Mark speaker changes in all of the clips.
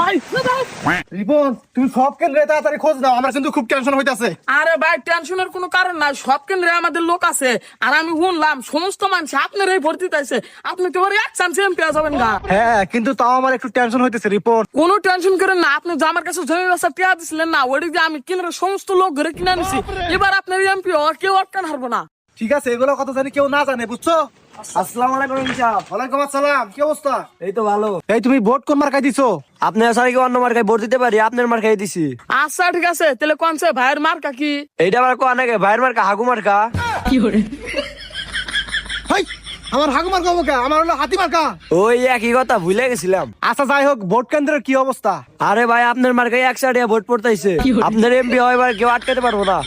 Speaker 1: ভাই
Speaker 2: রিপন তুমি সব কেন্দ্রে তাড়াতাড়ি খোঁজ দাও, আমার কিন্তু খুব টেনশন হইতাছে।
Speaker 1: আরে ভাই টেনশনের কোনো কারণ নাই, সব কেন্দ্রে আমাদের লোক আছে। আর আমি শুনলাম সমস্ত মানুষ আপনার এই ভর্তি চাইছে, আপনি তো এক চান্স এমপি যাবেন গা।
Speaker 2: হ্যাঁ কিন্তু তাও আমার একটু টেনশন হইতেছে রিপন।
Speaker 1: কোনো টেনশন করেন না, আপনি যে আমার কাছে জমি ব্যবসা টিয়া দিছিলেন না, ওই যে আমি কেন্দ্রের সমস্ত লোক ঘরে কিনে নিছি। এবার আপনার এমপি কেউ আটকান হারবো না।
Speaker 2: ঠিক আছে, এগুলো কথা জানি কেউ না জানে, বুঝছো? আসসালামু আলাইকুম ইনচাপ। ওয়ালাইকুম আসসালাম, কি অবস্থা?
Speaker 3: এই তো ভালো।
Speaker 2: এই তুমি ভোট কোন মার্কায় দিছো?
Speaker 3: আপনি স্যার কি অন্য মার্কায় ভোট দিতে পারি? আপনার মার্কায় দিছি।
Speaker 1: আচ্ছা ঠিক আছে, তাহলে কোনছে ভাইয়ের মার্কা কি?
Speaker 3: এইটা আবার কোয়া নাকি ভাইয়ের মার্কা হাগু মার্কা?
Speaker 2: হাই, আমার হাগু মার্কা কে? আমার হলো হাতি মার্কা।
Speaker 3: ওই একই কথা ভুলে গেছিলাম।
Speaker 2: আচ্ছা যাই হোক, ভোট কেন্দ্রের কি অবস্থা?
Speaker 3: আরে ভাই আপনার মার্কায় এক সাইডে ভোট পড়তাইছে। আপনার এমপি হয় এবার কেউ আটকাতে পারবো না।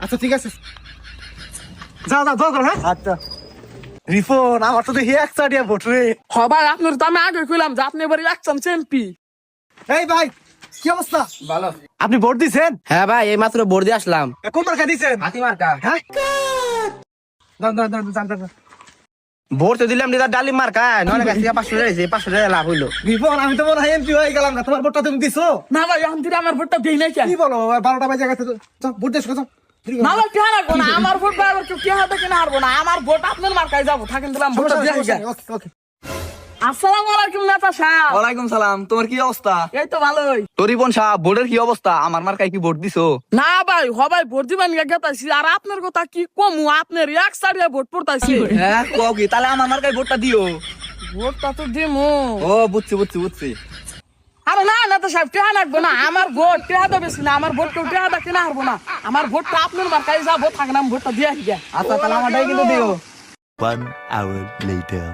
Speaker 2: আচ্ছা ঠিক আছে, যা যা দোয়া কর। হ্যাঁ
Speaker 3: আচ্ছা
Speaker 2: রিপন, আমার তো দেখি এক সাইডিয়া ভোট রে।
Speaker 1: হ ভাই, আপনার তো আমি আগে কইলাম যে আপনি এবার এক চান্স এমপি।
Speaker 2: এই ভাই, কি অবস্থা?
Speaker 4: ভালো।
Speaker 2: আপনি ভোট দিছেন?
Speaker 4: হ্যাঁ ভাই, এই মাত্র ভোট দিয়ে আসলাম।
Speaker 2: কোন মার্কা দিছেন?
Speaker 4: হাতি মার্কা।
Speaker 2: হ্যাঁ দাঁড়ান দাঁড়ান দাঁড়ান দাঁড়ান দাঁড়ান।
Speaker 4: ভোট তো দিলাম দিদা ডালিম মার্কা, নয় কাছে 500 টাকা 500 টাকা লাভ হইলো।
Speaker 2: রিপন, আমি তো মনে হয় এমপি হয়ে গেলাম না, তোমার ভোটটা তুমি দিছো?
Speaker 1: না ভাই, এখন থেকে আমার ভোটটা দেই নাই কেন?
Speaker 2: কি বলো, 12টা বাজে গেছে তো। যাও ভোট দিয়ে যাও।
Speaker 1: না ভাই কেন রাখবো না, আমার ভোট ভাই আবার কেউ কে হাতে কিনা হারবো না। আমার ভোট আপনার মার্কায় যাবো, থাকেন দিলাম ভোটটা দিয়ে আসি।
Speaker 2: ওকে ওকে।
Speaker 1: আসসালামু আলাইকুম নেতা সাহেব।
Speaker 4: ওয়ালাইকুম সালাম, তোমার কি অবস্থা?
Speaker 1: এই তো ভালোই।
Speaker 4: তরিবন সাহেব, ভোটের কি অবস্থা? আমার মার্কায় কি ভোট দিছো?
Speaker 1: না ভাই, হবাই ভোট দিবেন গেতাছি। আর আপনার কথা কি কমু, আপনার এক সারিয়া ভোট পড়তাছি।
Speaker 4: হ্যাঁ কও কি, তাহলে আমার মার্কায় ভোটটা দিও।
Speaker 1: ভোটটা তো দিমু।
Speaker 4: ও বুঝছি বুঝছি বুঝছি।
Speaker 1: আরে না নেতা সাহেব টেহা রাখবো না, আমার ভোট টেহা দেবে না, আমার ভোট কেউ টেহা কিনা হারবো না। আমার ভোটটা আপনার মার্কায় যাবো, থাকেন আমি ভোটটা দিয়ে আসি।
Speaker 4: আচ্ছা তাহলে আমারটাই কিন্তু দিও।
Speaker 5: 1 hour later.